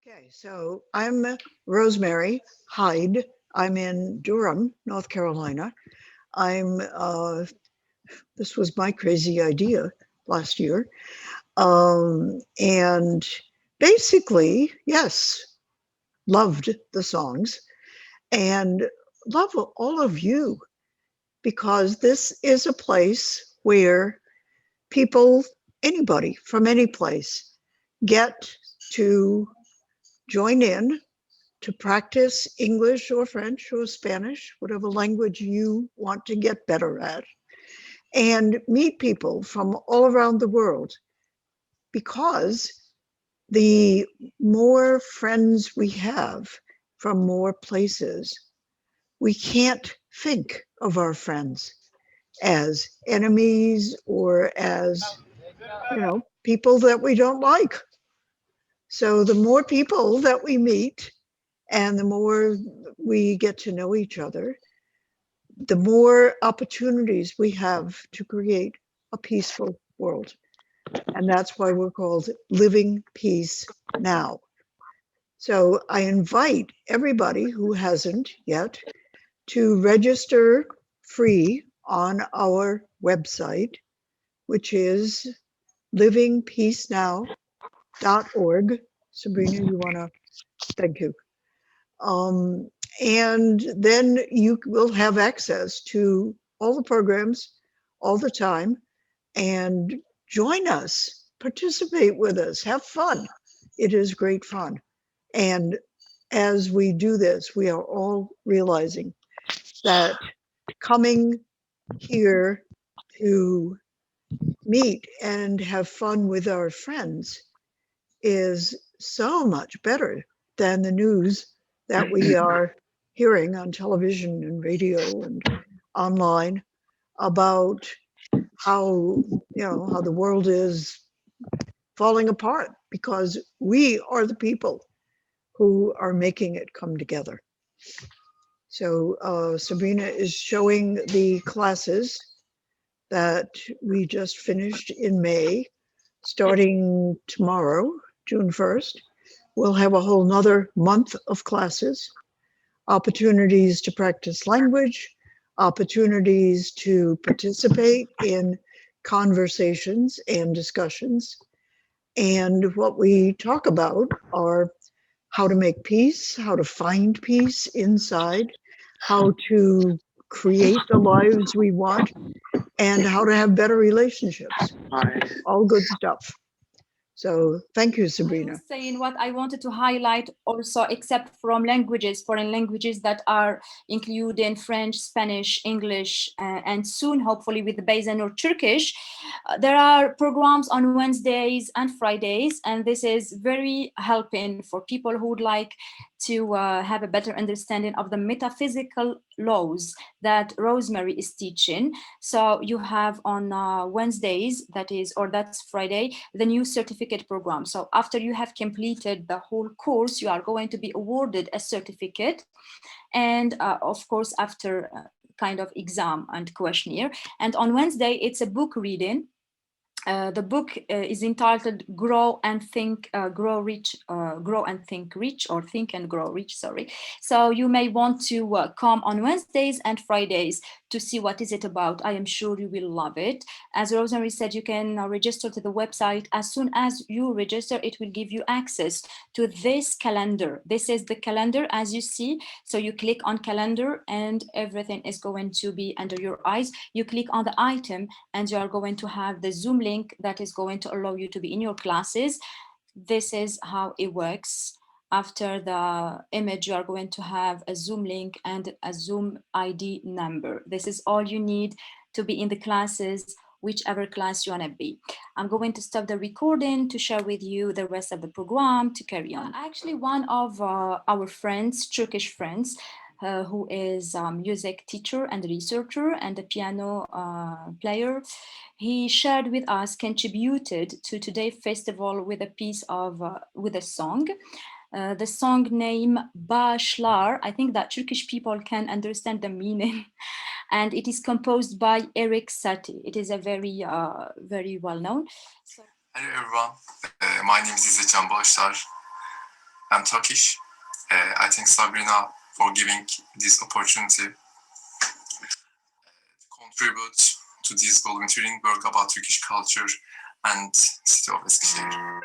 Okay, so I'm Rosemary Hyde. I'm in Durham, North Carolina. I'm this was my crazy idea last year. And basically, yes, loved the songs and love all of you because this is a place where people, anybody from any place, get to join in to practice English or French or Spanish, whatever language you want to get better at, and meet people from all around the world. Because the more friends we have from more places, we can't think of our friends as enemies or as, people that we don't like. So the more people that we meet and the more we get to know each other, the more opportunities we have to create a peaceful world. And that's why we're called Living Peace Now. So I invite everybody who hasn't yet to register free on our website, which is livingpeacenow.org. Sabrina, you want to? Thank you. And then you will have access to all the programs all the time and join us, participate with us, have fun. It is great fun. And as we do this, we are all realizing that coming here to meet and have fun with our friends is so much better than the news that we are hearing on television and radio and online about how the world is falling apart because we are the people who are making it come together. So Sabrina is showing the classes that we just finished in May. Starting tomorrow, June 1st, we'll have a whole nother month of classes, opportunities to practice language, opportunities to participate in conversations and discussions. And what we talk about are how to make peace, how to find peace inside, how to create the lives we want, and how to have better relationships. All good stuff. So thank you, I Sabrina. was saying what I wanted to highlight also, except from languages, foreign languages that are including French, Spanish, English, and soon, hopefully, with the Bayesian or Turkish. There are programs on Wednesdays and Fridays, and this is very helping for people who would like to have a better understanding of the metaphysical laws that Rosemary is teaching. So you have on Wednesdays, that's Friday, the new certificate program. So after you have completed the whole course, you are going to be awarded a certificate. And of course, after kind of exam and questionnaire. And on Wednesday, it's a book reading. The book is entitled Grow and Think, Grow Rich, Grow and Think Rich, or Think and Grow Rich, sorry. So you may want to come on Wednesdays and Fridays to see what is it about. I am sure you will love it. As Rosemary said, you can register to the website. As soon as you register, it will give you access to this calendar. This is the calendar, as you see. So you click on calendar and everything is going to be under your eyes. You click on the item and you are going to have the Zoom link that is going to allow you to be in your classes. This is how it works. After the image, you are going to have a Zoom link and a Zoom ID number. This is all you need to be in the classes, whichever class you want to be. I'm going to stop the recording to share with you the rest of the program to carry on. Actually, one of our friends, Turkish friends, who is a music teacher and researcher and a piano player. He shared with us, contributed to today's festival with a piece of, with a song. The song name Başlar. I think that Turkish people can understand the meaning. And it is composed by Eric Satie. It is a very, very well known. Hello everyone, my name is Can Başlar. and Turkish. I thank Sabrina for giving this opportunity to contribute to this volunteering work about Turkish culture and city of Eskişehir.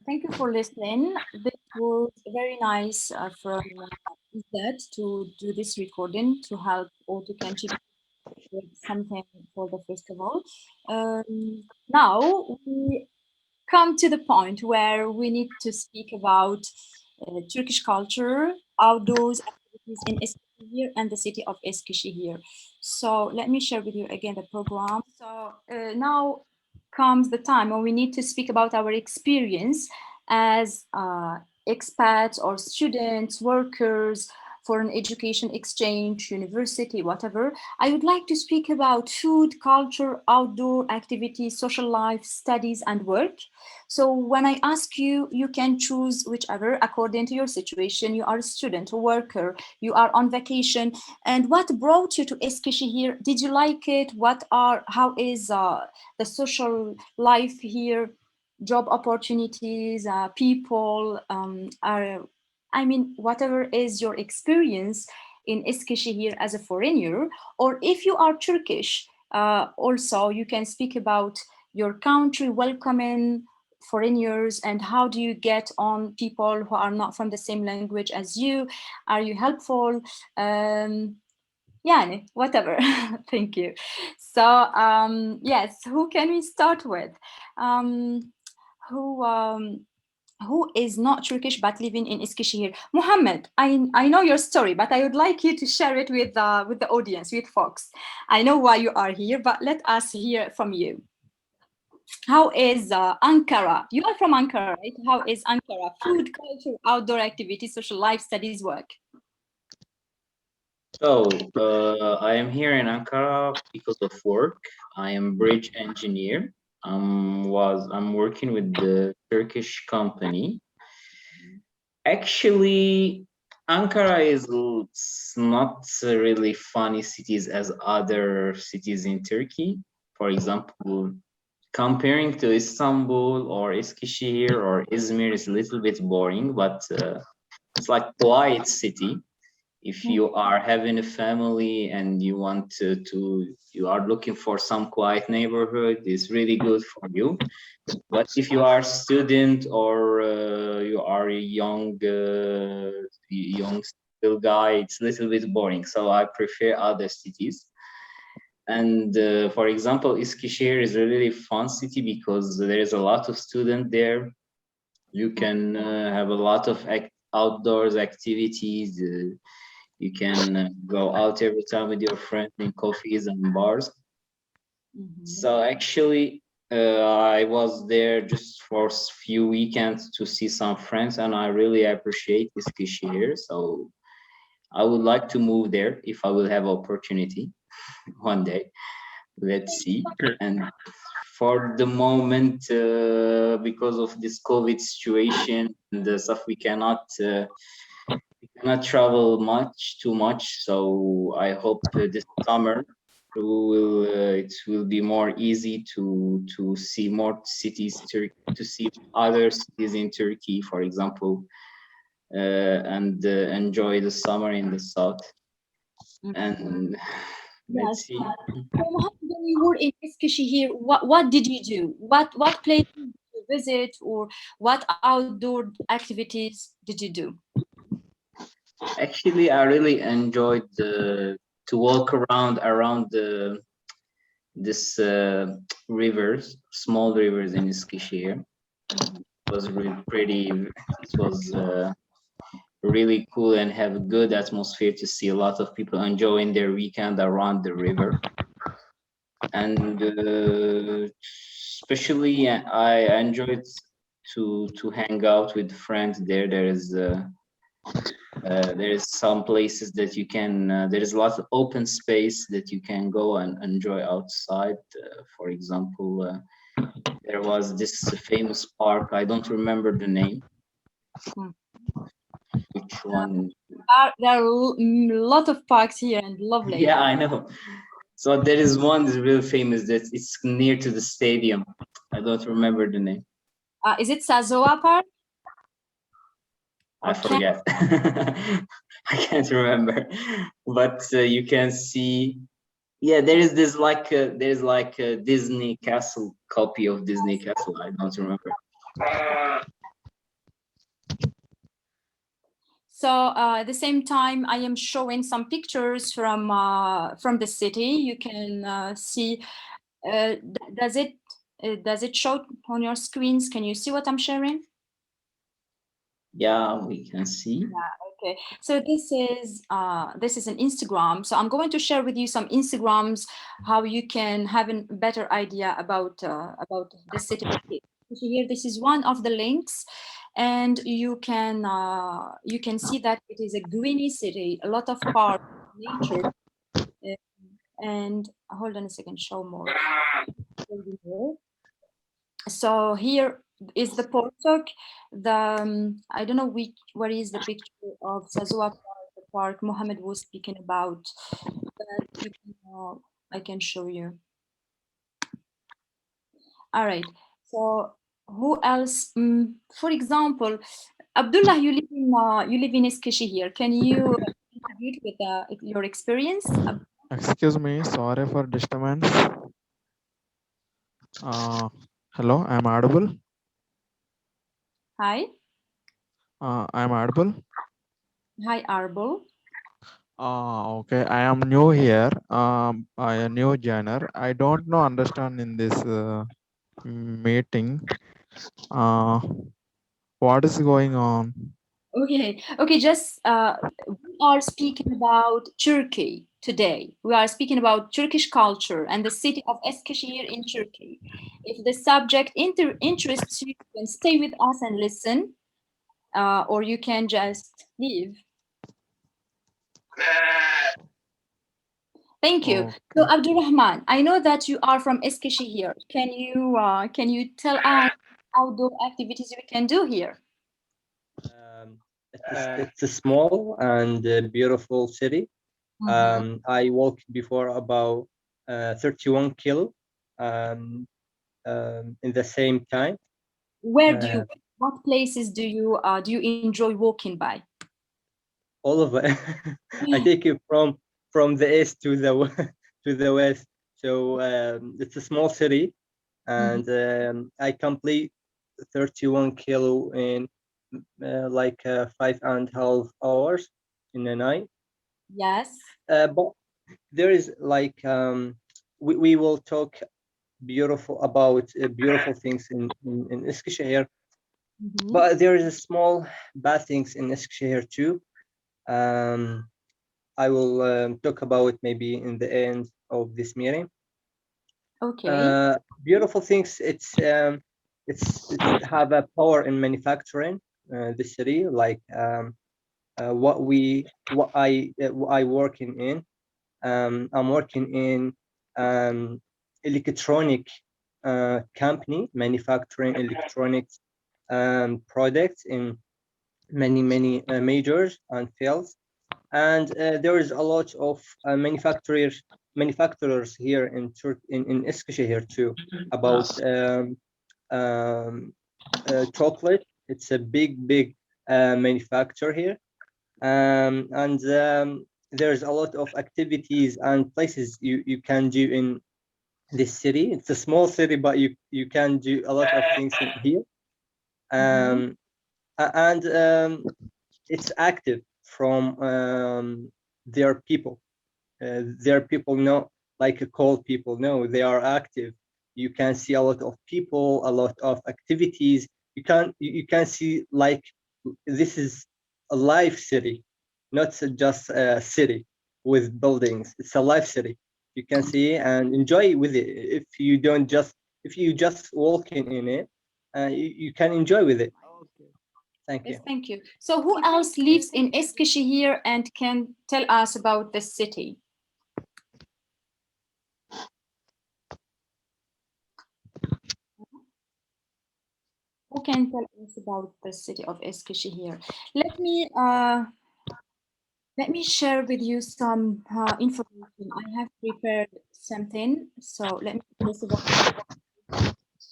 Thank you for listening. This was very nice from Izzat to do this recording to help or to contribute with something for the festival. Now we come to the point where we need to speak about Turkish culture, outdoors activities in Eskişehir and the city of Eskişehir. So let me share with you again the program. So now comes the time when we need to speak about our experience as expats or students, workers, foreign education exchange, university, whatever. I would like to speak about food, culture, outdoor activities, social life, studies, and work. So when I ask you, you can choose whichever according to your situation. You are a student, a worker, you are on vacation. And what brought you to Eskişehir? Did you like it? How is the social life here? Job opportunities, people whatever is your experience in Eskişehir as a foreigner, or if you are Turkish, also you can speak about your country welcoming foreigners and how do you get on people who are not from the same language as you? Are you helpful? Yani, whatever. Thank you. So, yes, who can we start with? Who who is not Turkish but living in Eskişehir? Muhammad, I know your story, but I would like you to share it with the audience, with folks. I know why you are here, but let us hear from you. How is Ankara? You are from Ankara, right? How is Ankara? Food, culture, outdoor activities, social life, studies, work. So, I am here in Ankara because of work. I am bridge engineer. I'm working with the Turkish company. Actually, Ankara is not really funny cities as other cities in Turkey. For example, comparing to Istanbul or Eskişehir or Izmir is a little bit boring, but it's like quiet city. If you are having a family and you want you are looking for some quiet neighborhood, it's really good for you. But if you are a student or you are a young still guy, it's a little bit boring. So I prefer other cities. And for example, Eskişehir is a really fun city because there is a lot of students there. You can have a lot of outdoors activities. You can go out every time with your friends in coffees and bars. So actually, I was there just for a few weekends to see some friends, and I really appreciate Eskişehir. So I would like to move there if I will have opportunity one day. Let's see. And for the moment, because of this COVID situation and the stuff, we cannot travel too much. So I hope this summer it will be more easy to see more cities, to see other cities in Turkey, for example, and enjoy the summer in the south. And let's see. When you were in Eskişehir, what did you do? What places did you visit, or what outdoor activities did you do? Actually, I really enjoyed to walk around this rivers, small rivers in Eskişehir. It was really pretty. It was really cool and have a good atmosphere to see a lot of people enjoying their weekend around the river. And especially I enjoyed to hang out with friends there. There is some places that you can there is a lot of open space that you can go and enjoy outside. For example, there was this famous park, I don't remember the name. Which one? There are a lot of parks here and lovely. Yeah, I know. So there is one that's really famous that it's near to the stadium. I don't remember the name. Is it Sazoa Park? I forget. I can't remember. But you can see, yeah, there is this there's like a Disney Castle copy of Disney Castle. I don't remember. So at the same time, I am showing some pictures from the city. You can see. Does it show on your screens? Can you see what I'm sharing? Yeah, we can see. Yeah, okay. So this is an Instagram. So I'm going to share with you some Instagrams, how you can have a better idea about the city. Here, this is one of the links, and you can see that it is a greeny city, a lot of parks, nature, and hold on a second, show more. So here is the Portok. I don't know where is the picture of Sazua Park, the park Mohammed was speaking about, but I can show you. All right. So who else? For example, Abdullah, you live in Eskişehir. Can you contribute with your experience? Excuse me, sorry for disturbance. Hello, I'm audible. Hi. I'm audible. Hi, Arbol. Okay, I am new here. I am new joiner. I don't know understand in this meeting. What is going on? Okay. Just we are speaking about Turkey today. We are speaking about Turkish culture and the city of Eskişehir in Turkey. If the subject interests you, you can stay with us and listen, or you can just leave. Thank you. So Okay. Abdulrahman, I know that you are from Iskashi here. Can you tell us outdoor activities we can do here? It's a small and beautiful city. Mhm. I walked before about 31 kilo in the same time. Where do Uh, you, what places do you enjoy walking by? all of it. I take it from the east to the to the west. So it's a small city, Mhm. and I complete 31 kilo in like 5.5 hours in a night. Yes. But there is like we will talk beautiful about beautiful things in Eskişehir, Mhm. but there is a small bad things in Eskişehir too. Um, I will talk about it maybe in the end of this meeting. Okay. Beautiful things. It's have a power in manufacturing. The city, like what I working in. I'm working in um, electronic company manufacturing electronics products in many majors and fields, and there is a lot of manufacturers here in Eskişehir too about um, chocolate. It's a big manufacturer here, and there's a lot of activities and places you can do in this city. It's a small city, but you can do a lot of things in here. Mhm. Um, and it's active from their people. Their people know, like cold people. No, they are active. You can see a lot of people, a lot of activities. You can see like this is a live city, not just a city with buildings. It's a live city. You can see and enjoy with it. If you just walking in it, you can enjoy with it. Thank Yes, you. thank you. So who else lives in Eskişehir and can tell us about the city? Who can tell us about the city of Eskişehir? Let me let me share with you some information. I have prepared something. So let me first of all, yes.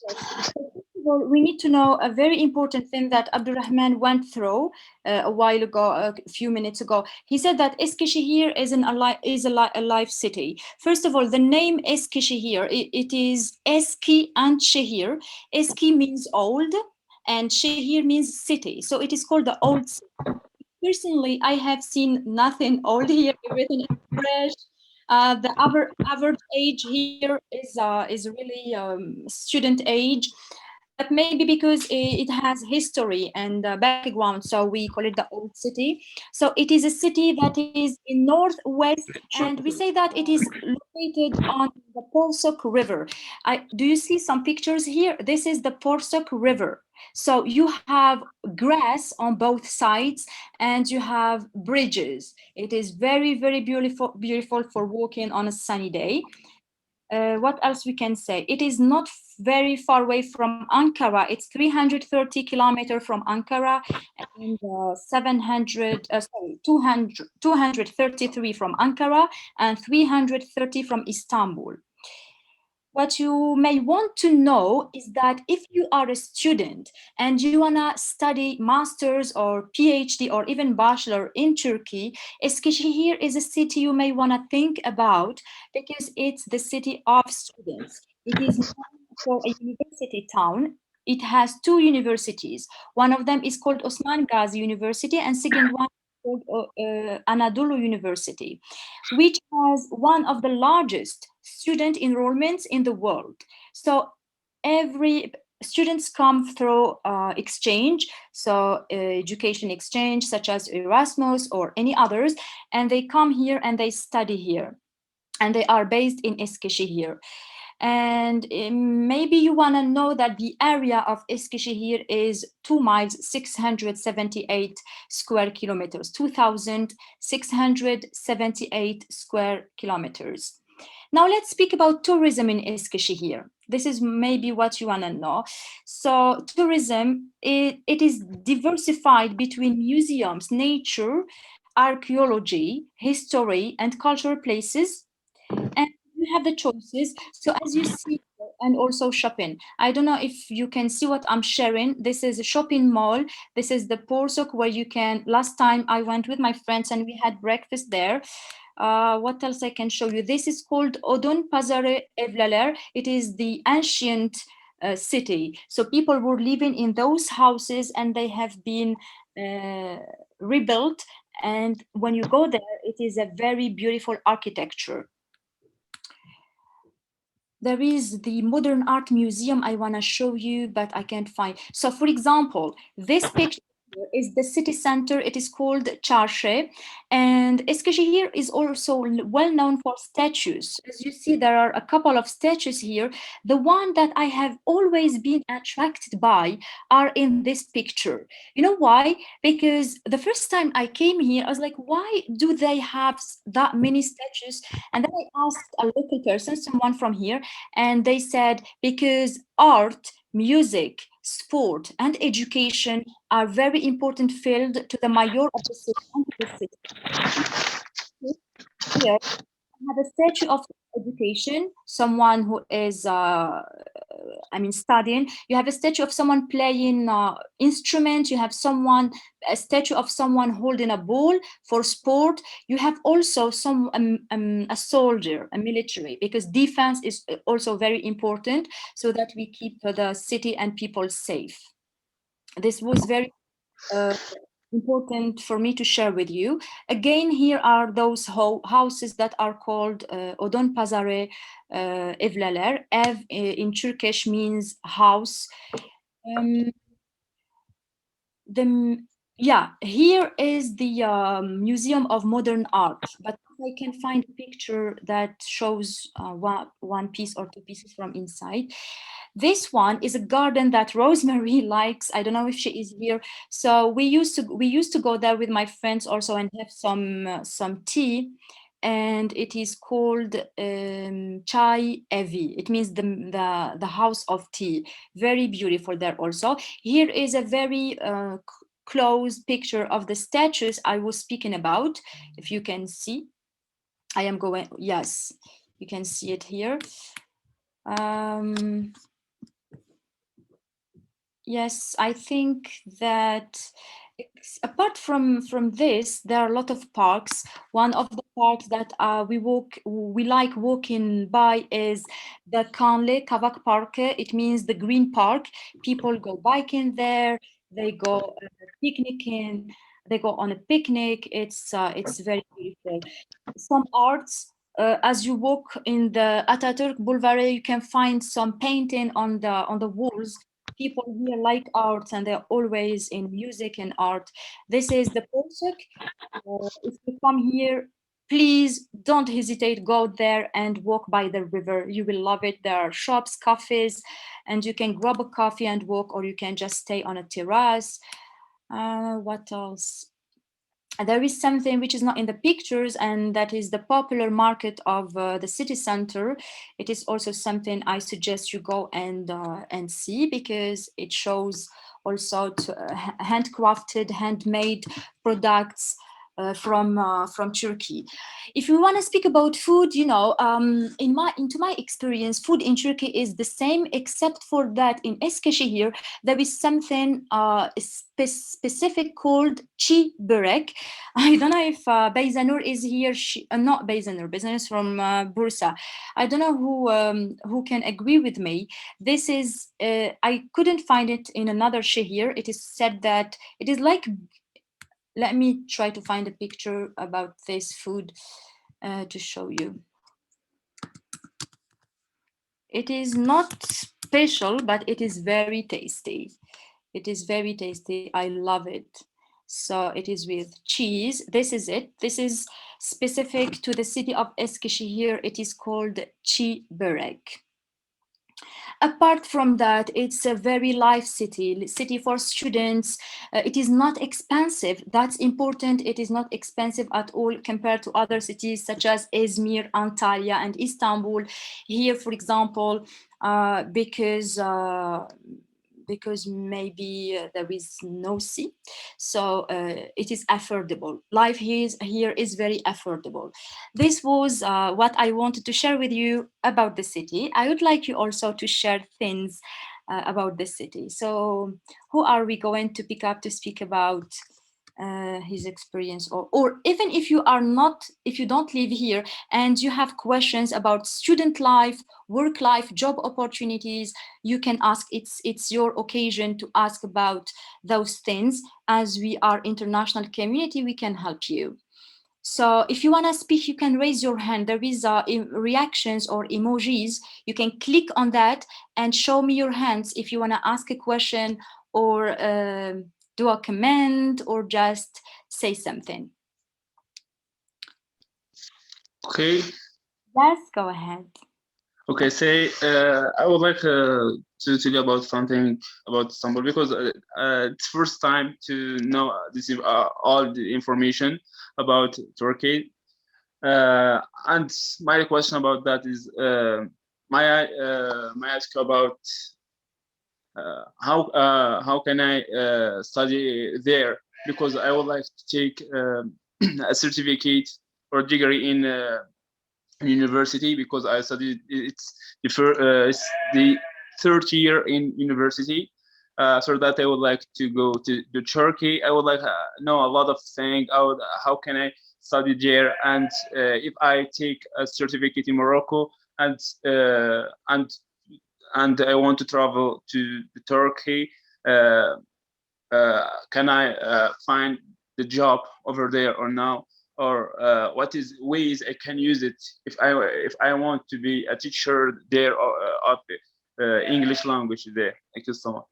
So first of all, we need to know a very important thing that Abdulrahman went through a while ago, a few minutes ago. He said that Eskişehir is a live city. First of all, the name Eskişehir, it is Eski and Shehir. Eski means old, and Shehir means city. So it is called the old city. Personally, I have seen nothing old here. Everything is fresh. The average age here is really student age, but maybe because it has history and background, so we call it the old city. So it is a city that is in northwest, and we say that it is located on the Porsuk River. Do you see some pictures here? This is the Porsuk River. So you have grass on both sides and you have bridges. It is very beautiful for walking on a sunny day. What else we can say? It is not very far away from Ankara. It's 330 kilometers from Ankara and 233 from Ankara and 330 from Istanbul. What you may want to know is that if you are a student and you wanna study master's or PhD or even bachelor in Turkey, Eskişehir is a city you may wanna think about because it's the city of students. It is known for a university town. It has two universities. One of them is called Osman Gazi University and second one is called Anadolu University, which has one of the largest student enrollments in the world. So every students come through exchange, so education exchange such as Erasmus or any others, and they come here and they study here, and they are based in Eskişehir. And maybe you want to know that the area of Iskashi here is 2 miles 678 square kilometers, 2,678 square kilometers. Now let's speak about tourism in Iskashi here. This is maybe what you want to know. So tourism, it is diversified between museums, nature, archaeology, history, and cultural places. And you have the choices. So as you see, and also shopping. I don't know if you can see what I'm sharing. This is a shopping mall. This is the Porsuk where you can, last time I went with my friends and we had breakfast there. What else I can show you? This is called Odun Pazare Evlaler. It is the ancient city. So people were living in those houses and they have been rebuilt. And when you go there, it is a very beautiful architecture. There is the Modern Art Museum I want to show you, but I can't find. So for example, this picture is the city center. It is called Charshe. And Iskashi here is also well known for statues. As you see, there are a couple of statues here. The one that I have always been attracted by are in this picture. You know why? Because the first time I came here, I was like, why do they have that many statues? And then I asked a local person, someone from here, and they said, because art, music, sport, and education are very important field to the mayor of the city and to the city. Here, I have a statue of education, someone who is, studying. You have a statue of someone playing instrument. You have a statue of someone holding a ball for sport. You have also a soldier, a military, because defense is also very important so that we keep the city and people safe. This was very important for me to share with you. Again, here are those houses that are called Odon Pazare Evlaler. Ev in Turkish means house. Here is the Museum of Modern Art, but I can find a picture that shows one piece or two pieces from inside. This one is a garden that Rosemary likes. I don't know if she is here. So we used to go there with my friends also and have some tea, and it is called Chai Evi. It means the house of tea. Very beautiful there also. Here is a very close picture of the statues I was speaking about. If you can see, I am going, yes, you can see it here. Yes, I think that apart from this, there are a lot of parks. One of the parks that we like walking by is the Kanle Kavak Park. It means the green park. People go biking there. They go picnicking. They go on a picnic. It's very beautiful. Some arts. As you walk in the Atatürk Boulevard, you can find some painting on the walls. People here like art and they're always in music and art. This is the Porsuk. If you come here, please don't hesitate, go there and walk by the river. You will love it. There are shops, cafes, and you can grab a coffee and walk, or you can just stay on a terrace. What else? There is something which is not in the pictures, and that is the popular market of the city center. It is also something I suggest you go and see, because it shows also handcrafted, handmade products from Turkey. If you want to speak about food, into my experience, food in Turkey is the same, except for that in Iskashi here there is something specific called çi börek. I don't know if Beyzanur is here. Not Beyzanur. Beyzanur is from Bursa. I don't know who can agree with me. This is I couldn't find it in another shehir. It is said that it is like. Let me try to find a picture about this food to show you. It is not special, but it is very tasty. It is very tasty. I love it. So it is with cheese. This is it. This is specific to the city of Eskişehir. It is called çi börek. apart from that, it's a very live city for students. It is not expensive. That's important. It is not expensive at all compared to other cities such as Izmir, Antalya, and Istanbul. Here, for example, because maybe there is no sea, so it is affordable. Life here is very affordable. This was what I wanted to share with you about the city. I would like you also to share things about the city. So who are we going to pick up to speak about his experience, or even if you don't live here and you have questions about student life, work life, job opportunities, you can ask. It's your occasion to ask about those things. As we are international community, we can help you. So if you want to speak, you can raise your hand. There is reactions or emojis. You can click on that and show me your hands if you want to ask a question or do a comment or just say something. Okay. Yes, go ahead. Okay, say I would like to tell you about something about Istanbul, because it's first time to know this all the information about Turkey. And my question about that is, may I ask you about how can I study there? Because I would like to take a certificate or degree in university, because I studied it's the third year in university. So that I would like to go to Turkey. I would like know a lot of things. How can I study there? And if I take a certificate in Morocco and I want to travel to Turkey, can I find the job over there or now? Or what is ways I can use it if I want to be a teacher there of English language there? Thank you so much.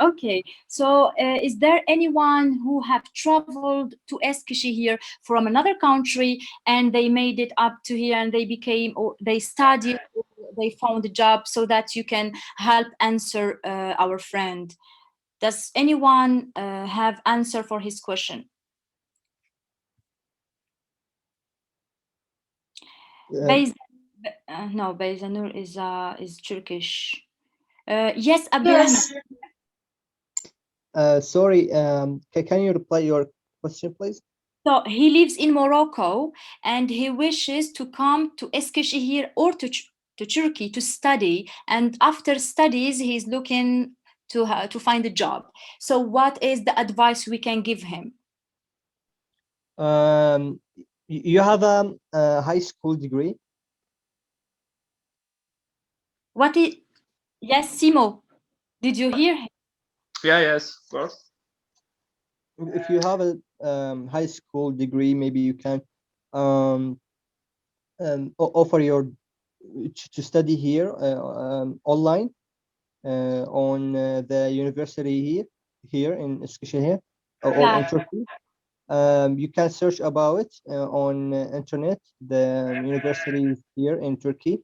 Okay, so is there anyone who have traveled to Iskashi here from another country and they made it up to here and they became, or they studied, or they found a job, so that you can help answer our friend? Does anyone have answer for his question? No, Beyzanur is Turkish. Yes, Abdurrahman. Yes. Sorry, can you reply your question, please? So he lives in Morocco and he wishes to come to Iskashi here or to Turkey to study. And after studies, he's looking to find a job. So what is the advice we can give him? You have a high school degree? What is? Yes, Simo. Did you hear him? Yeah, yes, of course. If you have a high school degree, maybe you can offer to study here online on the university here in Iskashi or in Turkey. You can search about it on internet. The universities here in Turkey,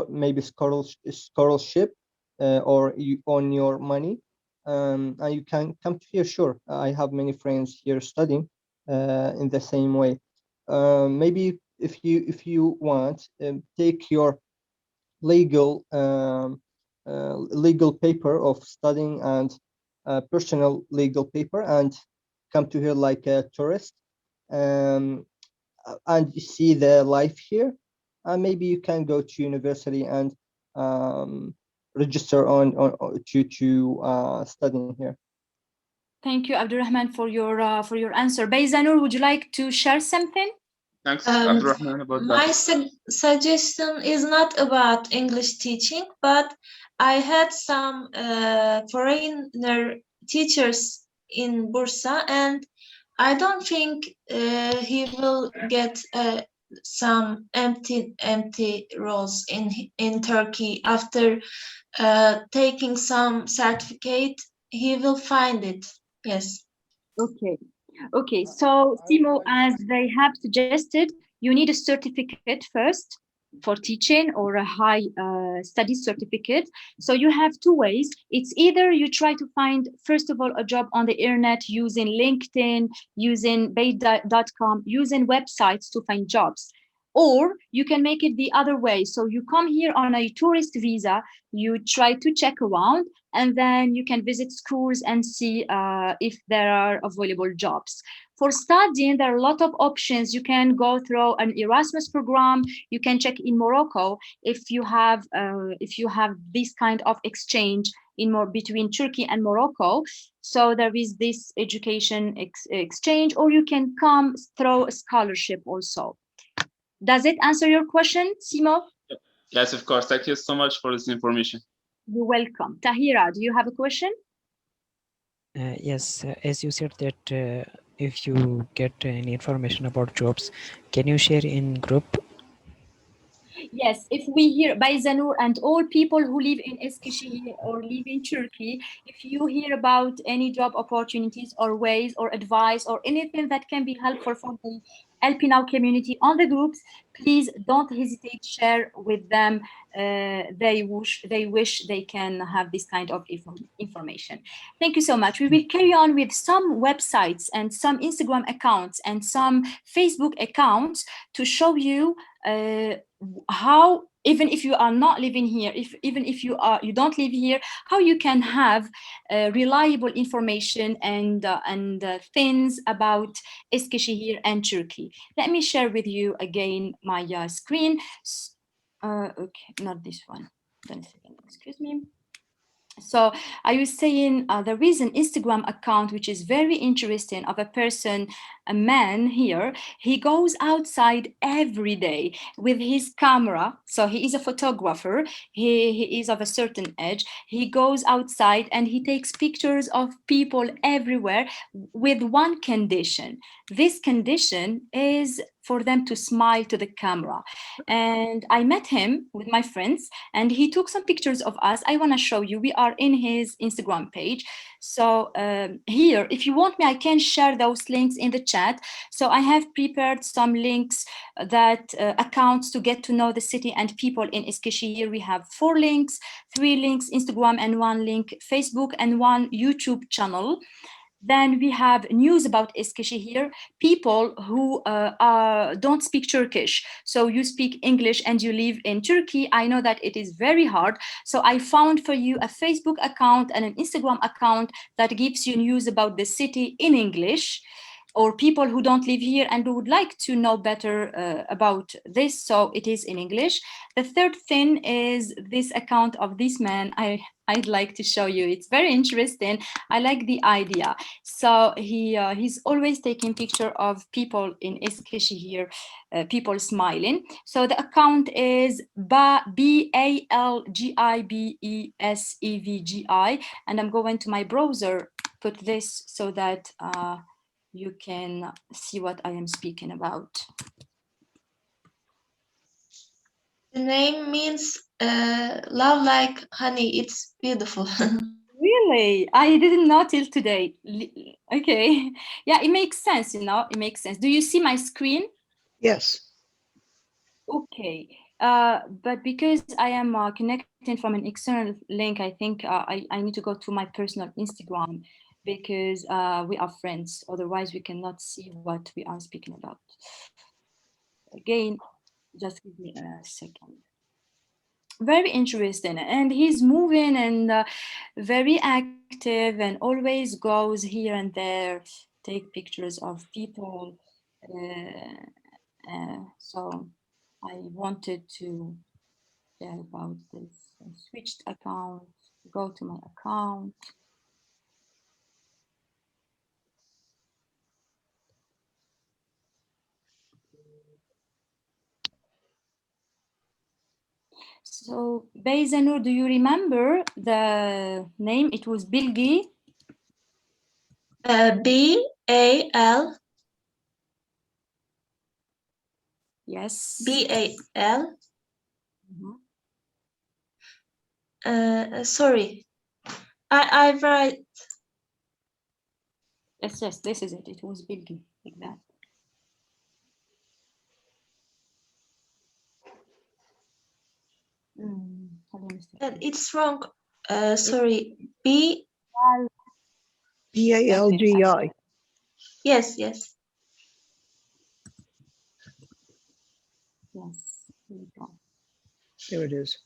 maybe scholarship or on your money. And you can come to here. Sure, I have many friends here studying in the same way. Maybe if you want, take your legal paper of studying and personal legal paper and come to here like a tourist, and you see the life here, and maybe you can go to university and register to studying here. Thank you, Abdurrahman, for your answer. Beyzanur, would you like to share something? Thanks, Abdurrahman, about my that. suggestion is not about English teaching, but I had some foreigner teachers in Bursa, and I don't think he will get some empty roles in Turkey after taking some certificate. He will find it. Yes. Okay. So Simo, as they have suggested, you need a certificate first. for teaching or a high studies certificate. So you have two ways. It's either you try to find, first of all, a job on the internet using LinkedIn, using paid.com, using websites to find jobs. Or you can make it the other way. So you come here on a tourist visa, you try to check around, and then you can visit schools and see if there are available jobs. For studying, there are a lot of options. You can go through an Erasmus program. You can check in Morocco if you have this kind of exchange between Turkey and Morocco. So there is this education exchange, or you can come through a scholarship also. Does it answer your question, Simo? Yes, of course. Thank you so much for this information. You're welcome. Tahira, do you have a question? Yes, as you said that if you get any information about jobs, can you share in group? Yes, if we hear by Zanur and all people who live in Iskashi or live in Turkey, if you hear about any job opportunities or ways or advice or anything that can be helpful for the helping our community on the groups, please don't hesitate to share with them. They wish they can have this kind of information. Thank you so much. We will carry on with some websites and some Instagram accounts and some Facebook accounts to show you how, even if you are not living here, even if you don't live here, how you can have reliable information and things about Eskişehir and Turkey. Let me share with you again my screen. Okay, not this one. Excuse me. So I was saying there is an Instagram account which is very interesting of a person, a man here. He goes outside every day with his camera. So he is a photographer. He is of a certain age. He goes outside and he takes pictures of people everywhere with one condition. This condition is for them to smile to the camera. And I met him with my friends and he took some pictures of us. I want to show you. We are in his Instagram page. So here, if you want me, I can share those links in the chat. So I have prepared some links that accounts to get to know the city and people in Eskişehir. We have 4 links, 3 links Instagram and 1 link Facebook and 1 YouTube channel. Then we have news about Eskişehir, people who don't speak Turkish. So you speak English and you live in Turkey. I know that it is very hard. So I found for you a Facebook account and an Instagram account that gives you news about the city in English, or people who don't live here and who would like to know better about this. So it is in English. The third thing is this account of this man. I'd like to show you. It's very interesting. I like the idea. So he's always taking picture of people in Eskişehir, people smiling. So the account is BALGIBESEVGI, and I'm going to my browser, put this so that you can see what I am speaking about. The name means love like honey. It's beautiful. Really? I didn't know till today. Okay. Yeah, it makes sense, you know, it makes sense. Do you see my screen? Yes. Okay. But because I am connecting from an external link, I think I need to go to my personal Instagram because we are friends. Otherwise, we cannot see what we are speaking about. Again, just give me a second. Very interesting, and he's moving and very active and always goes here and there, take pictures of people. So I wanted to share about this. I switched account, go to my account. So, Beyzenur, do you remember the name? It was Bilgi. B-A-L. Yes. B-A-L. Sorry. I write. Yes, this is it. It was Bilgi, like that. It's wrong. Sorry. B. PALGI. Yes, yes. Yes. Here we go. There it is.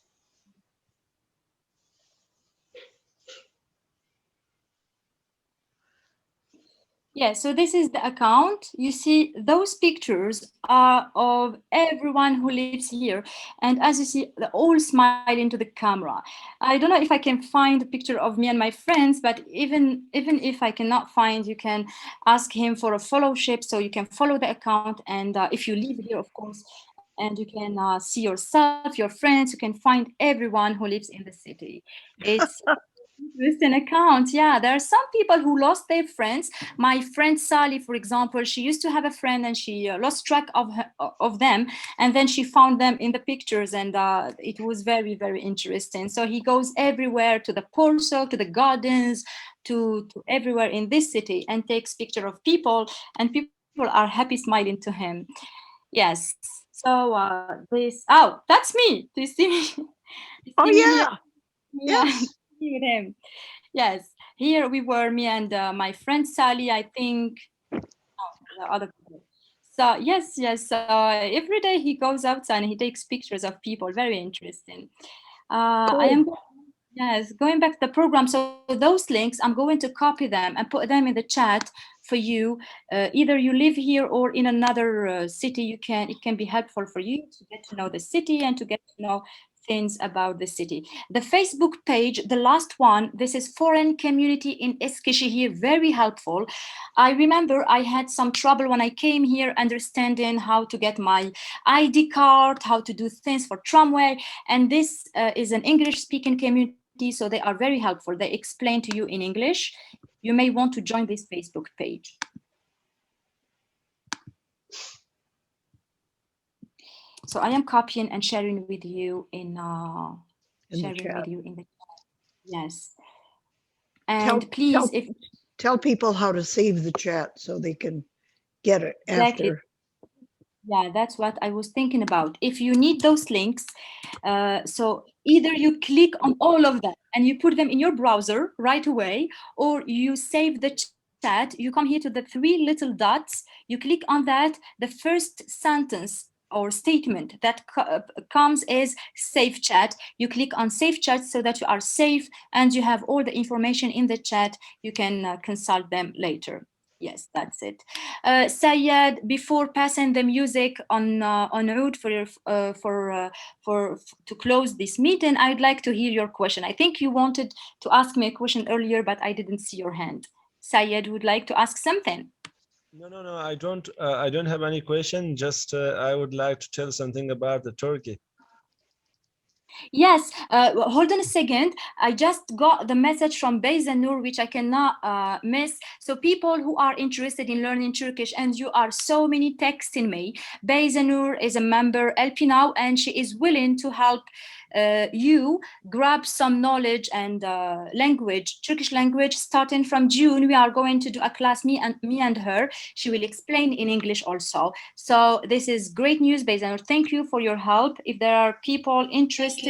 Yeah, so this is the account. You see, those pictures are of everyone who lives here. And as you see, they all smile into the camera. I don't know if I can find a picture of me and my friends, but even if I cannot find, you can ask him for a fellowship, so you can follow the account. And if you live here, of course, and you can see yourself, your friends, you can find everyone who lives in the city. It's interesting account. Yeah, there are some people who lost their friends. My friend Sally, for example, she used to have a friend and she lost track of them, and then she found them in the pictures, and it was very, very interesting. So he goes everywhere, to the Porso, to the gardens, to everywhere in this city, and takes picture of people, and people are happy smiling to him. Yes. So that's me. Do you see me? You Oh, see me here? yeah. Yeah. Yes. With him. Yes, here we were, me and my friend Sally, I think, the other people. So yes, every day he goes outside and he takes pictures of people, very interesting. I am, yes, going back to the program. So those links, I'm going to copy them and put them in the chat for you. Either you live here or in another city, it can be helpful for you to get to know the city and to get to know things about the city. The Facebook page, the last one, this is Foreign Community in Iskashi here, very helpful. I remember I had some trouble when I came here understanding how to get my ID card, how to do things for tramway, and this is an English-speaking community, so they are very helpful. They explain to you in English. You may want to join this Facebook page. So I am copying and sharing with you in the chat. Yes. And please, tell people how to save the chat so they can get it exactly. after. Yeah, that's what I was thinking about. If you need those links, so either you click on all of them and you put them in your browser right away, or you save the chat, you come here to the 3 little dots, you click on that, the first sentence or statement that comes is save chat. You click on save chat so that you are safe and you have all the information in the chat. You can consult them later. Yes, that's it. Sayed, before passing the music on Oud to close this meeting, I'd like to hear your question. I think you wanted to ask me a question earlier, but I didn't see your hand. Sayed would like to ask something. No, I don't have any question. Just I would like to tell something about the Turkey. Yes, hold on a second. I just got the message from Beyzenur, which I cannot miss. So people who are interested in learning Turkish, and you are so many texting me, Beyzenur is a member LP now, and she is willing to help you grab some knowledge and language, Turkish language. Starting from June, we are going to do a class, me and her. She will explain in English also. So this is great news, Beyzenur. Thank you for your help. If there are people interested,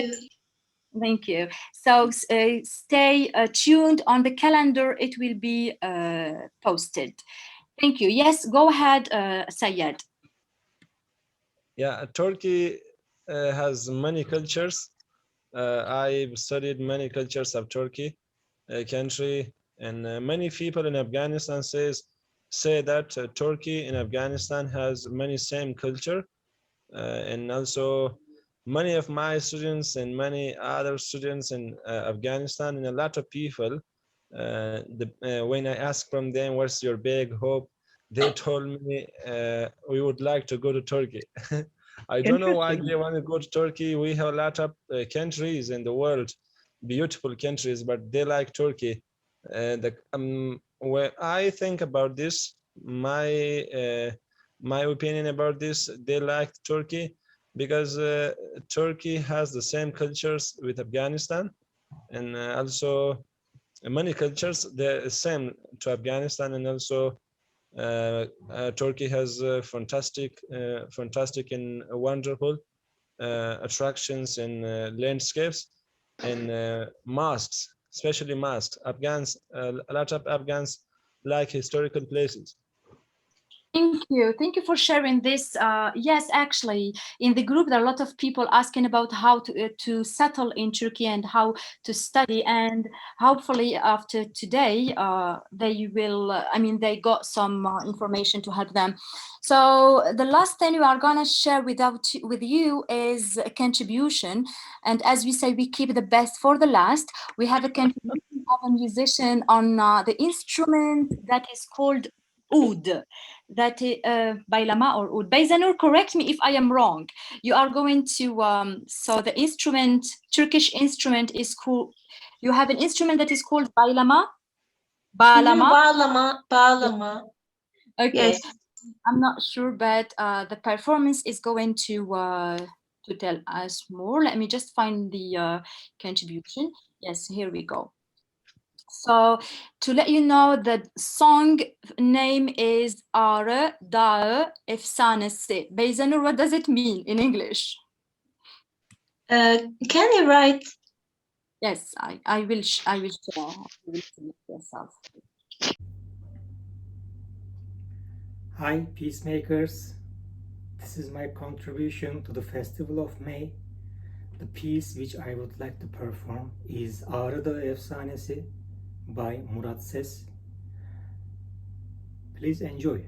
thank you. So stay tuned on the calendar. It will be posted. Thank you. Yes, go ahead, Sayed. Yeah, Turkey has many cultures. I've studied many cultures of Turkey country, and many people in Afghanistan say that Turkey and Afghanistan has many same culture, and also many of my students and many other students in Afghanistan and a lot of people, when I asked from them what's your big hope, they told me we would like to go to Turkey. I don't know why they want to go to Turkey. We have a lot of countries in the world, beautiful countries, but they like Turkey. When I think about this, my opinion about this, they like Turkey because Turkey has the same cultures with Afghanistan, and also many cultures the same to Afghanistan, and also Turkey has fantastic and wonderful attractions and landscapes and mosques, especially mosques. Afghans, a lot of Afghans like historical places. Thank you. Thank you for sharing this. Yes, actually, in the group, there are a lot of people asking about how to settle in Turkey and how to study. And hopefully after today, they will, they got some information to help them. So the last thing we are going to share with you is a contribution. And as we say, we keep the best for the last. We have a contribution of a musician on the instrument that is called oud. That baylama or oud. Bayzanur, correct me if I am wrong. You are going to so the instrument, Turkish instrument is called, you have an instrument that is called baylama. Bağlama. Okay. Yes. I'm not sure, but the performance is going to tell us more. Let me just find the contribution. Yes, here we go. So to let you know, the song name is Ağrı Dağı Efsanesi. Beyzanur, what does it mean in English? Can you write? Yes, I will share. You will see it yourself. Hi, peacemakers. This is my contribution to the Festival of May. The piece which I would like to perform is Ağrı Dağı Efsanesi by Murat Ses. Please enjoy.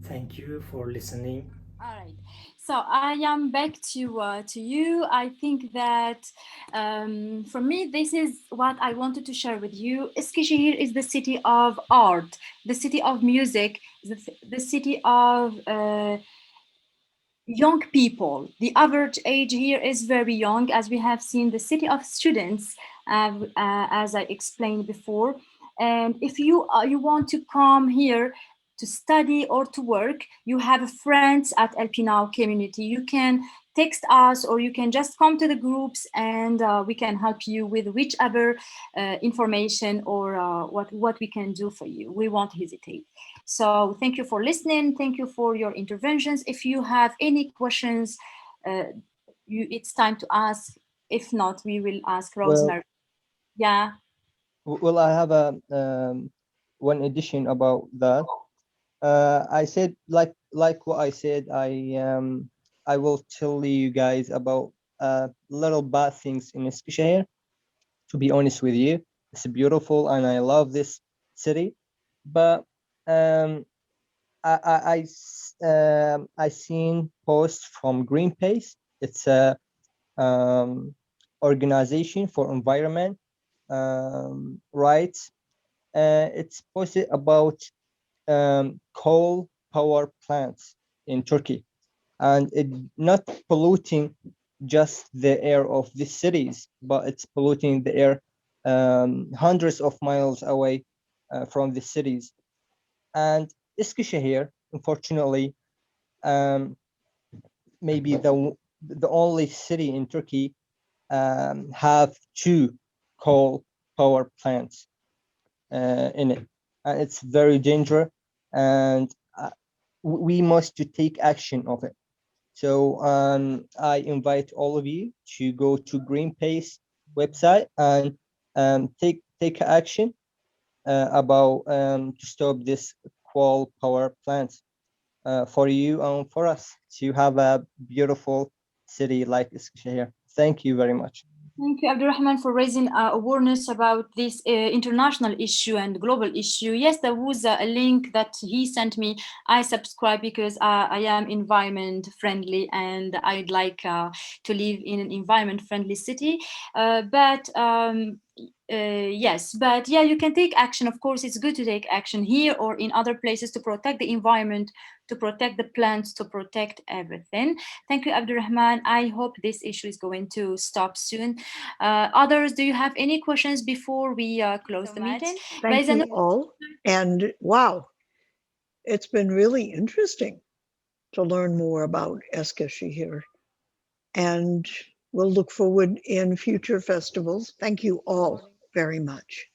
Thank you for listening. All right. So I am back to you. I think that for me, this is what I wanted to share with you. Eskişehir is the city of art, the city of music, the city of young people. The average age here is very young, as we have seen, the city of students, as I explained before. And if you want to come here to study or to work, you have friends at LP Now community. You can text us, or you can just come to the groups, and we can help you with whichever information or what we can do for you. We won't hesitate. So thank you for listening. Thank you for your interventions. If you have any questions, it's time to ask. If not, we will ask Rosemary. Yeah. Well, I have a one addition about that. I said like what I said. I will tell you guys about little bad things in Eskişehir. To be honest with you, it's beautiful and I love this city, but I seen posts from Greenpeace. It's a organization for environment rights. It's posted about coal power plants in Turkey, and it not polluting just the air of the cities, but it's polluting the air hundreds of miles away from the cities. And Eskişehir, unfortunately, maybe the only city in Turkey have 2 coal power plants in it, and it's very dangerous, and we must to take action of it. So I invite all of you to go to Greenpeace website and take action about to stop this coal power plants for you and for us to have a beautiful city like Eskişehir. Thank you very much. Thank you, Abdurrahman, for raising awareness about this international issue and global issue. Yes, there was a link that he sent me. I subscribe because I am environment friendly and I'd like to live in an environment friendly city. Yes, but yeah, you can take action. Of course, it's good to take action here or in other places to protect the environment, to protect the plants, to protect everything. Thank you, Abdurrahman. I hope this issue is going to stop soon. Others, do you have any questions before we close the meeting? Thank you all. And wow, it's been really interesting to learn more about Eskişehir. And we'll look forward in future festivals. Thank you all very much.